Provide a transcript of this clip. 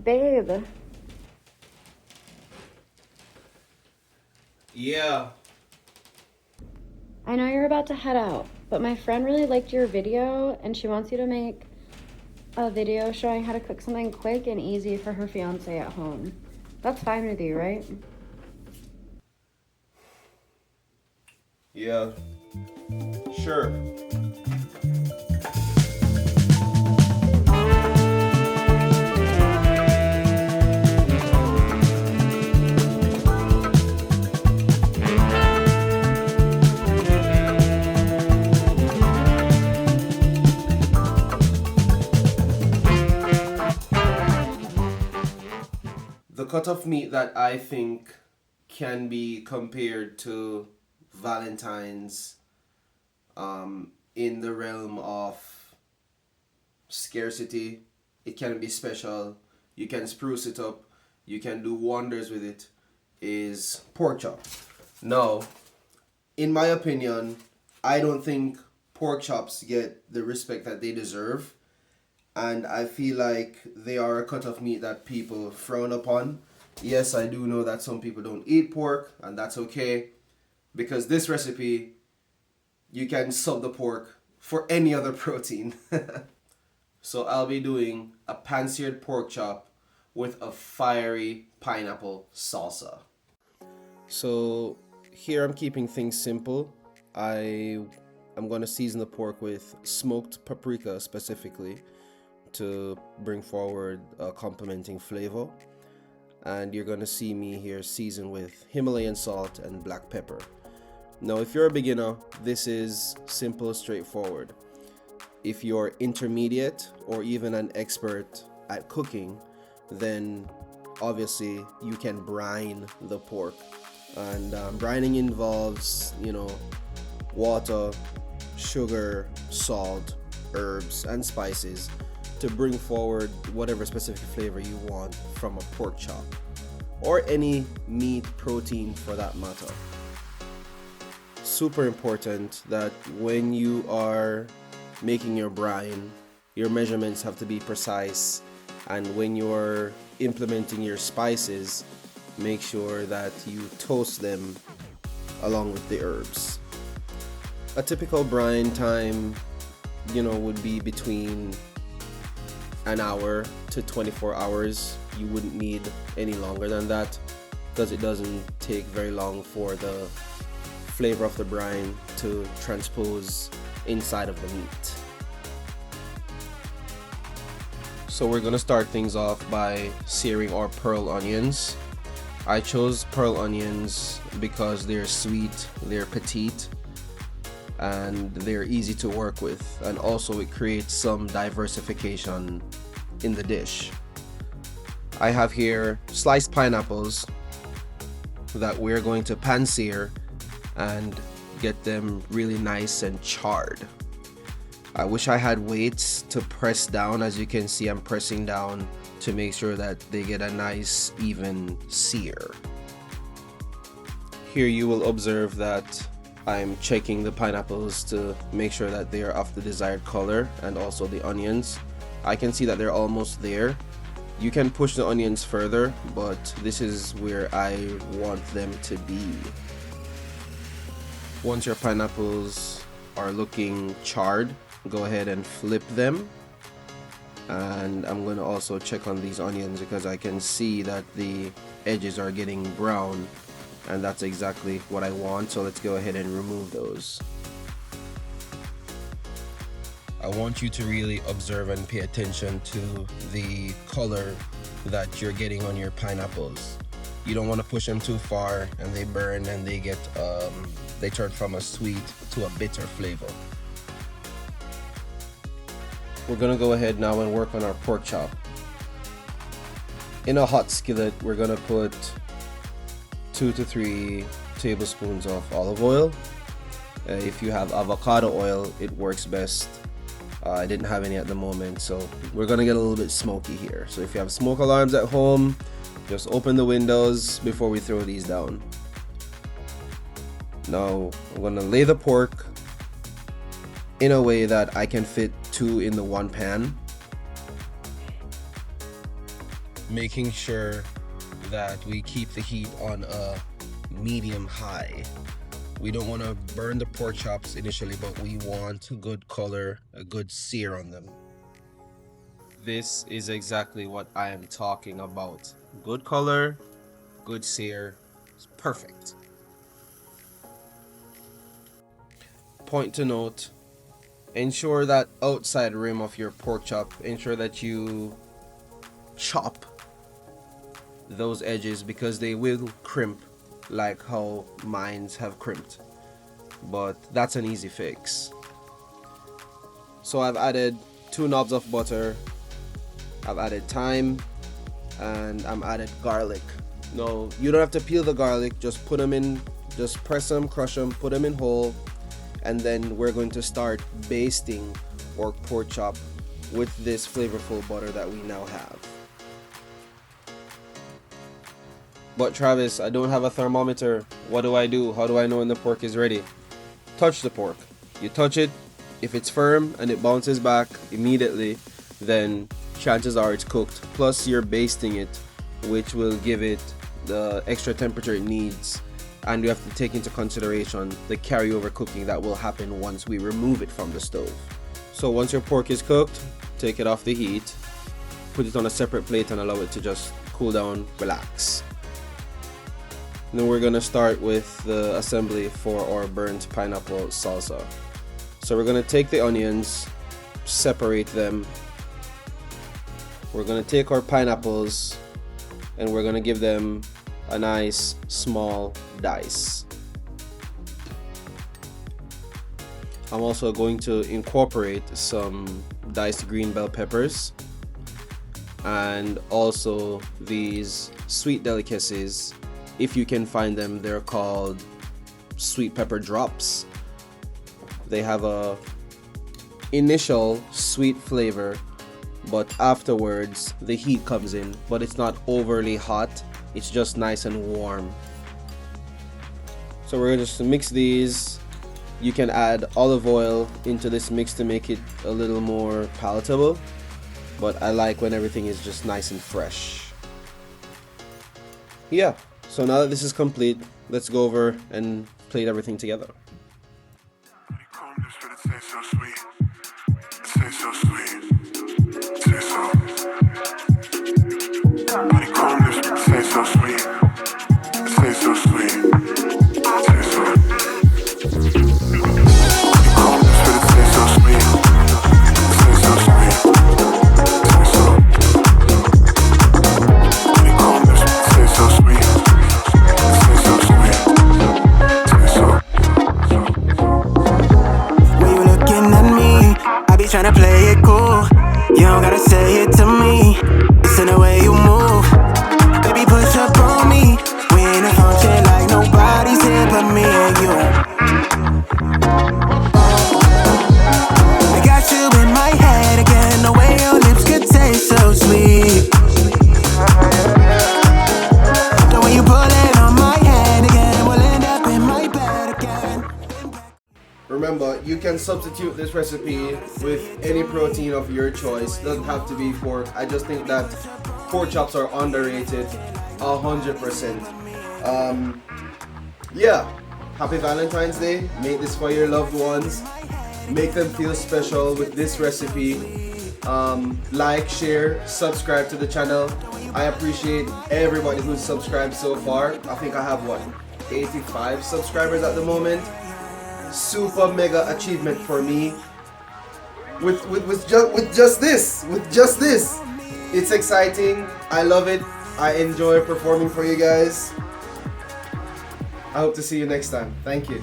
Babe, Yeah. I know you're about to head out, but my friend really liked your video and she wants you to make a video showing how to cook something quick and easy for her fiance at home. That's fine with you, right? Yeah. Sure. The cut of meat that I think can be compared to Valentine's in the realm of scarcity. It can be special. You can spruce it up. You can do wonders with it. Is pork chop. Now, in my opinion, I don't think pork chops get the respect that they deserve. And I feel like they are a cut of meat that people frown upon. Yes, I do know that some people don't eat pork, and that's okay. Because this recipe, you can sub the pork for any other protein. So I'll be doing a pan-seared pork chop with a fiery pineapple salsa. So here I'm keeping things simple. I'm going to season the pork with smoked paprika specifically to bring forward a complementing flavor. And you're going to see me here season with Himalayan salt and black pepper. Now, if you're a beginner, this is simple, straightforward. If you're intermediate or even an expert at cooking, then obviously you can brine the pork. And brining involves, water, sugar, salt, herbs, and spices to bring forward whatever specific flavor you want from a pork chop or any meat protein for that matter. Super important that when you are making your brine, your measurements have to be precise, and when you're implementing your spices, make sure that you toast them along with the herbs. A typical brine time, would be between an hour to 24 hours. You wouldn't need any longer than that because it doesn't take very long for the flavor of the brine to transpose inside of the meat. So we're gonna start things off by searing our pearl onions. I chose pearl onions because they're sweet, they're petite, and they're easy to work with, and also it creates some diversification in the dish. I have here sliced pineapples that we're going to pan sear and get them really nice and charred. I wish I had weights to press down. As you can see, I'm pressing down to make sure that they get a nice even sear. Here you will observe that I'm checking the pineapples to make sure that they are of the desired color, and also the onions. I can see that they're almost there. You can push the onions further, but this is where I want them to be. Once your pineapples are looking charred, go ahead and flip them. And I'm going to also check on these onions because I can see that the edges are getting brown, and that's exactly what I want. So let's go ahead and remove those. I want you to really observe and pay attention to the color that you're getting on your pineapples. You don't want to push them too far and they burn and they get they turn from a sweet to a bitter flavor. We're gonna go ahead now and work on our pork chop. In a hot skillet, we're gonna put 2 to 3 tablespoons of olive oil. If you have avocado oil, it works best. I didn't have any at the moment, so we're gonna get a little bit smoky here. So if you have smoke alarms at home, just open the windows before we throw these down. Now I'm gonna lay the pork in a way that I can fit 2 in the one pan. making sure that we keep the heat on a medium high. We don't want to burn the pork chops initially, but we want a good color, a good sear on them. This is exactly what I am talking about. Good color, good sear, it's perfect. Point to note, ensure that outside rim of your pork chop, ensure that you chop those edges because they will crimp like how mines have crimped, but that's an easy fix. So I've added 2 knobs of butter, I've added thyme, and I'm added garlic. No, you don't have to peel the garlic, just put them in, just press them, crush them, put them in whole, and then we're going to start basting our pork chop with this flavorful butter that we now have. But Travis, I don't have a thermometer. What do I do? How do I know when the pork is ready? Touch the pork. You touch it. If it's firm and it bounces back immediately, then chances are it's cooked. Plus you're basting it, which will give it the extra temperature it needs. And you have to take into consideration the carryover cooking that will happen once we remove it from the stove. So once your pork is cooked, take it off the heat, put it on a separate plate and allow it to just cool down, relax. And then we're gonna start with the assembly for our burnt pineapple salsa. So we're gonna take the onions, separate them. We're gonna take our pineapples and we're gonna give them a nice small dice. I'm also going to incorporate some diced green bell peppers and also these sweet delicacies. If you can find them, they're called sweet pepper drops. They have a initial sweet flavor, but afterwards the heat comes in, but it's not overly hot, it's just nice and warm. So we're going to mix these. You can add olive oil into this mix to make it a little more palatable, but I like when everything is just nice and fresh. Yeah, so now that this is complete, let's go over and plate everything together. Tryna play it cool, you don't gotta say it to me. It's in the way you move, baby, push up on me. We in a function like nobody's here but me and you. I got you in my head again, the way your lips could taste so sweet. The way you pull it on my head again, we'll end up in my bed again. Remember, you can substitute this recipe with any protein of your choice. Doesn't have to be pork. I just think that pork chops are underrated 100%. Yeah, happy Valentine's Day. Make this for your loved ones. Make them feel special with this recipe. Like, share, subscribe to the channel. I appreciate everybody who's subscribed so far. I think I have 85 subscribers at the moment. Super mega achievement for me. With just this, it's exciting. I love it. I enjoy performing for you guys. I hope to see you next time. Thank you.